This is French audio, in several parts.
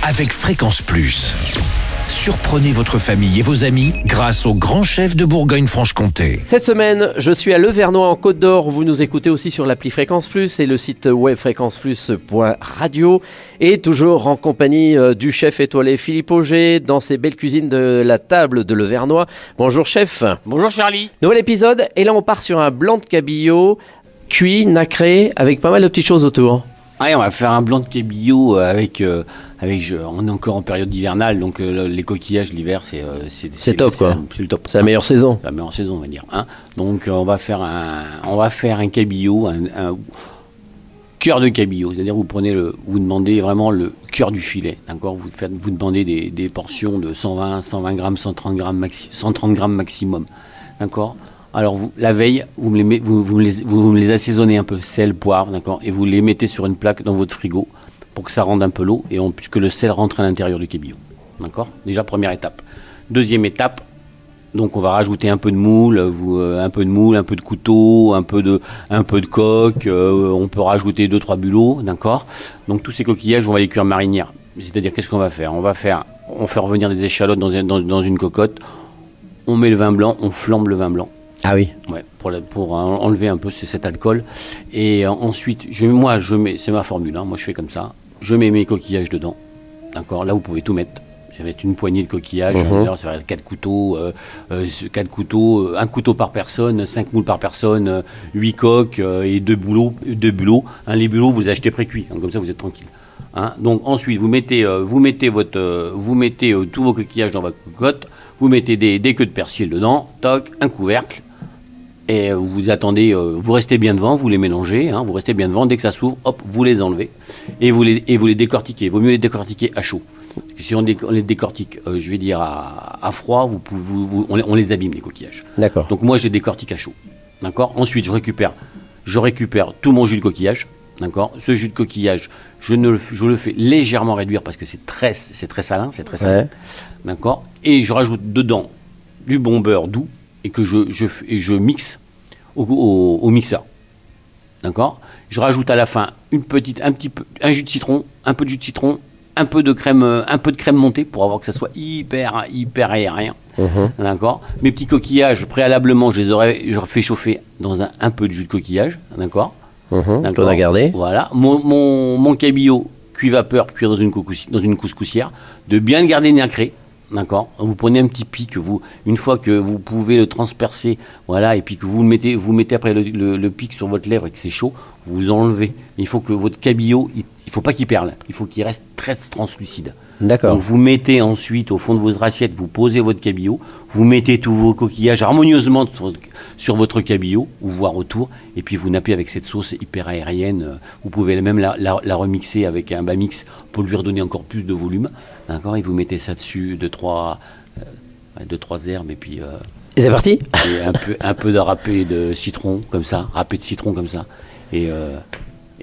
avec Fréquence Plus. Surprenez votre famille et vos amis grâce au grand chef de Bourgogne-Franche-Comté. Cette semaine, je suis à Levernois en Côte d'Or. Vous nous écoutez aussi sur l'appli Fréquence Plus et le site web fréquenceplus.radio. Et toujours en compagnie du chef étoilé Philippe Auger dans ses belles cuisines de la table de Levernois. Bonjour chef. Bonjour Charlie. Nouvel épisode et là on part sur un blanc de cabillaud cuit, nacré, avec pas mal de petites choses autour. Ouais, on va faire un blanc de cabillaud avec on est encore en période hivernale, donc les coquillages l'hiver c'est top quoi. C'est le top. C'est la meilleure saison. La meilleure saison on va dire. Donc on va faire un cabillaud, un cœur de cabillaud, c'est-à-dire vous demandez vraiment le cœur du filet, d'accord. Vous demandez des portions de 120 grammes, 130 grammes maximum, d'accord. Alors la veille, vous me les assaisonnez un peu, sel, poivre, d'accord, et vous les mettez sur une plaque dans votre frigo pour que ça rende un peu l'eau et puisque le sel rentre à l'intérieur du cabillaud, d'accord. Déjà première étape. Deuxième étape, donc on va rajouter un peu de moule, un peu de couteau, un peu de coque, on peut rajouter 2-3 bulots, d'accord. Donc tous ces coquillages, on va les cuire marinière. C'est-à-dire qu'est-ce qu'on va faire ? On fait revenir des échalotes dans une cocotte, on met le vin blanc, on flambe le vin blanc. Ah oui. Ouais, pour enlever un peu cet alcool. Et ensuite, c'est ma formule, moi je fais comme ça. Je mets mes coquillages dedans, d'accord. Là vous pouvez tout mettre. Ça va être une poignée de coquillages. Ça va être 4 couteaux, un couteau par personne, 5 moules par personne, 8 coques et 2 bulots. Les bulots vous les achetez pré-cuits, comme ça vous êtes tranquille. Donc ensuite vous mettez tous vos coquillages dans votre cocotte. Vous mettez des queues de persil dedans, toc, un couvercle. Et vous attendez, vous restez bien devant, vous les mélangez, vous restez bien devant, dès que ça s'ouvre, hop, vous les enlevez et vous les décortiquez. Il vaut mieux les décortiquer à chaud. Parce que si on les décortique, je vais dire à froid, on les abîme les coquillages. D'accord. Donc moi je les décortique à chaud. D'accord. Ensuite je récupère tout mon jus de coquillage. D'accord. Ce jus de coquillage, je le fais légèrement réduire parce que c'est très salin, Ouais. D'accord. Et je rajoute dedans du bon beurre doux et que je mixe au mixeur. D'accord. Je rajoute à la fin un jus de citron, un peu de jus de citron, un peu de crème montée pour avoir que ça soit hyper aérien. D'accord. Mes petits coquillages préalablement, je les fait chauffer dans un peu de jus de coquillage. D'accord. Qu'on a gardé. Voilà. Mon cabillaud cuit dans une couscoussière, de bien le garder nacré. D'accord. Vous prenez un petit pic, une fois que vous pouvez le transpercer, voilà, et puis que vous mettez après le pic sur votre lèvre et que c'est chaud, vous enlevez. Il faut que votre cabillaud, il faut pas qu'il perle, il faut qu'il reste très translucide. D'accord. Donc vous mettez ensuite au fond de votre assiette, vous posez votre cabillaud, vous mettez tous vos coquillages harmonieusement sur votre cabillaud, ou voire autour, et puis vous nappez avec cette sauce hyper aérienne. Vous pouvez même la remixer avec un bas-mix pour lui redonner encore plus de volume. D'accord, et vous mettez ça dessus, 2-3 herbes, et puis Et c'est parti. et un peu de râpé de citron comme ça, et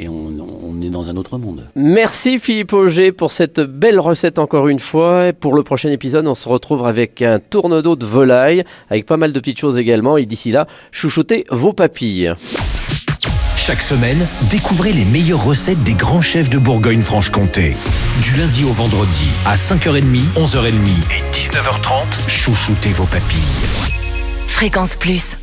on est dans un autre monde. Merci Philippe Auger pour cette belle recette encore une fois. Et pour le prochain épisode, on se retrouve avec un tourne-dos de volaille, avec pas mal de petites choses également. Et d'ici là, chouchoutez vos papilles. Chaque semaine, découvrez les meilleures recettes des grands chefs de Bourgogne-Franche-Comté. Du lundi au vendredi, à 5h30, 11h30 et 19h30, chouchoutez vos papilles. Fréquence Plus.